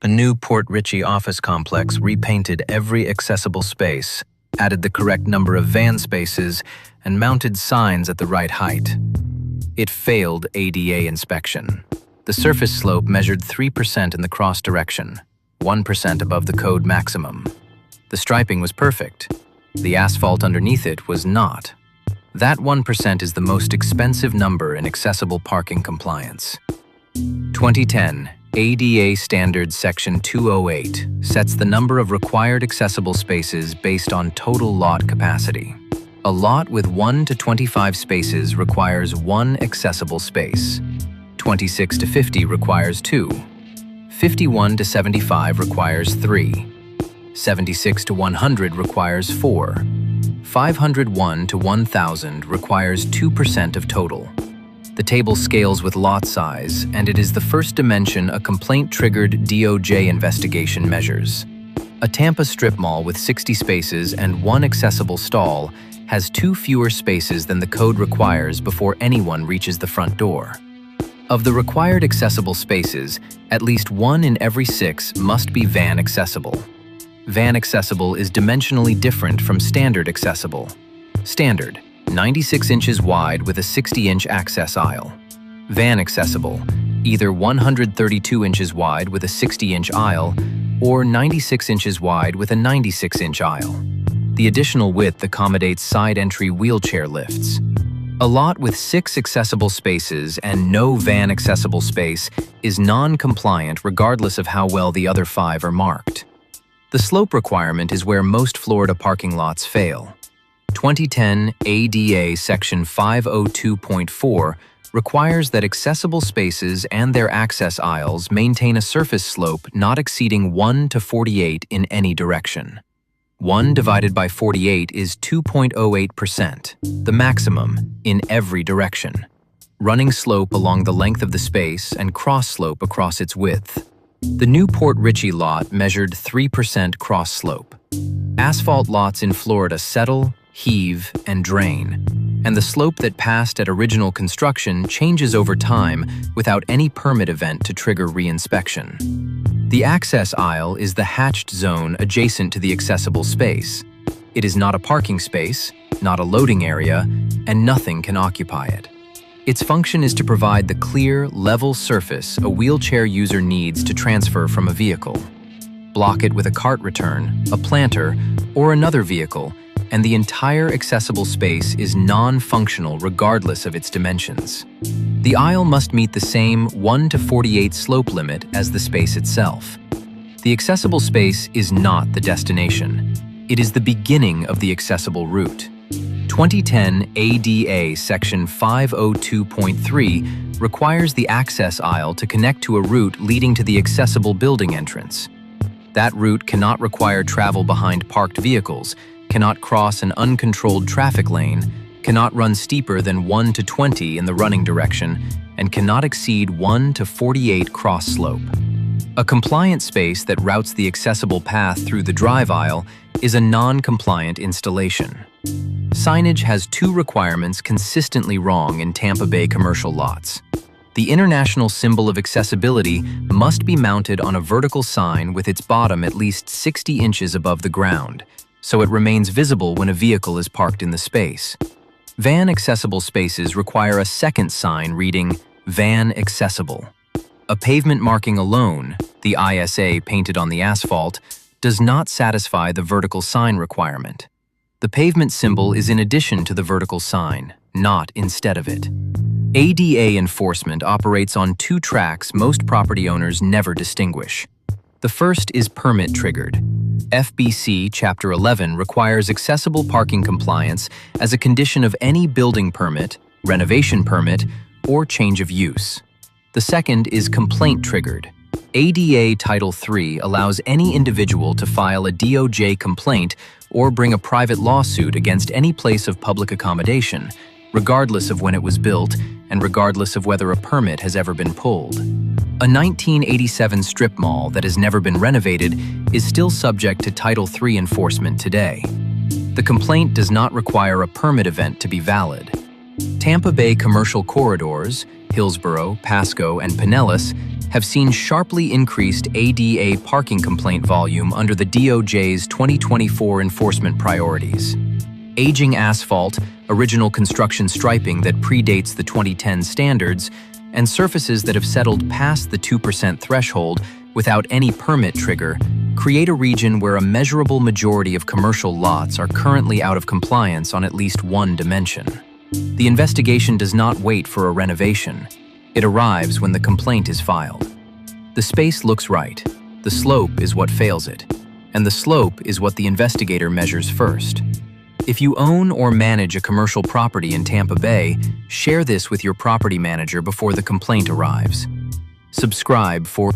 A new Port Richey office complex repainted every accessible space, added the correct number of van spaces, and mounted signs at the right height. It failed ADA inspection. The surface slope measured 3% in the cross direction, 1% above the code maximum. The striping was perfect. The asphalt underneath it was not. That 1% is the most expensive number in accessible parking compliance. 2010 ADA Standard Section 208 sets the number of required accessible spaces based on total lot capacity. A lot with 1 to 25 spaces requires 1 accessible space. 26 to 50 requires 2. 51 to 75 requires 3. 76 to 100 requires 4. 501 to 1,000 requires 2% of total. The table scales with lot size, and it is the first dimension a complaint-triggered DOJ investigation measures. A Tampa strip mall with 60 spaces and 1 accessible stall has 2 fewer spaces than the code requires before anyone reaches the front door. Of the required accessible spaces, at least 1 in every 6 must be van accessible. Van accessible is dimensionally different from standard accessible. Standard, 96 inches wide with a 60-inch access aisle. Van accessible, either 132 inches wide with a 60-inch aisle or 96 inches wide with a 96-inch aisle. The additional width accommodates side entry wheelchair lifts. A lot with 6 accessible spaces and no van accessible space is non-compliant regardless of how well the other 5 are marked. The slope requirement is where most Florida parking lots fail. 2010 ADA Section 502.4 requires that accessible spaces and their access aisles maintain a surface slope not exceeding 1 to 48 in any direction. 1 divided by 48 is 2.08%, the maximum, in every direction. Running slope along the length of the space and cross slope across its width. The new Port Richey lot measured 3% cross slope. Asphalt lots in Florida settle, heave, and drain, and the slope that passed at original construction changes over time without any permit event to trigger reinspection. The access aisle is the hatched zone adjacent to the accessible space. It is not a parking space, not a loading area, and nothing can occupy it. Its function is to provide the clear, level surface a wheelchair user needs to transfer from a vehicle. Block it with a cart return, a planter, or another vehicle, and the entire accessible space is non-functional regardless of its dimensions. The aisle must meet the same 1 to 48 slope limit as the space itself. The accessible space is not the destination. It is the beginning of the accessible route. 2010 ADA Section 502.3 requires the access aisle to connect to a route leading to the accessible building entrance. That route cannot require travel behind parked vehicles, cannot cross an uncontrolled traffic lane, cannot run steeper than 1 to 20 in the running direction, and cannot exceed 1 to 48 cross slope. A compliant space that routes the accessible path through the drive aisle is a non-compliant installation. Signage has 2 requirements consistently wrong in Tampa Bay commercial lots. The international symbol of accessibility must be mounted on a vertical sign with its bottom at least 60 inches above the ground, so it remains visible when a vehicle is parked in the space. Van accessible spaces require a second sign reading Van Accessible. A pavement marking alone, the ISA painted on the asphalt, does not satisfy the vertical sign requirement. The pavement symbol is in addition to the vertical sign, not instead of it. ADA enforcement operates on 2 tracks most property owners never distinguish. The first is permit triggered. FBC Chapter 11 requires accessible parking compliance as a condition of any building permit, renovation permit, or change of use. The second is complaint triggered. ADA Title III allows any individual to file a DOJ complaint or bring a private lawsuit against any place of public accommodation, regardless of when it was built and regardless of whether a permit has ever been pulled. A 1987 strip mall that has never been renovated is still subject to Title III enforcement today. The complaint does not require a permit event to be valid. Tampa Bay commercial corridors, Hillsborough, Pasco, and Pinellas, have seen sharply increased ADA parking complaint volume under the DOJ's 2024 enforcement priorities. Aging asphalt, original construction striping that predates the 2010 standards, and surfaces that have settled past the 2% threshold without any permit trigger create a region where a measurable majority of commercial lots are currently out of compliance on at least one dimension. The investigation does not wait for a renovation. It arrives when the complaint is filed. The space looks right. The slope is what fails it. And the slope is what the investigator measures first. If you own or manage a commercial property in Tampa Bay, share this with your property manager before the complaint arrives. Subscribe for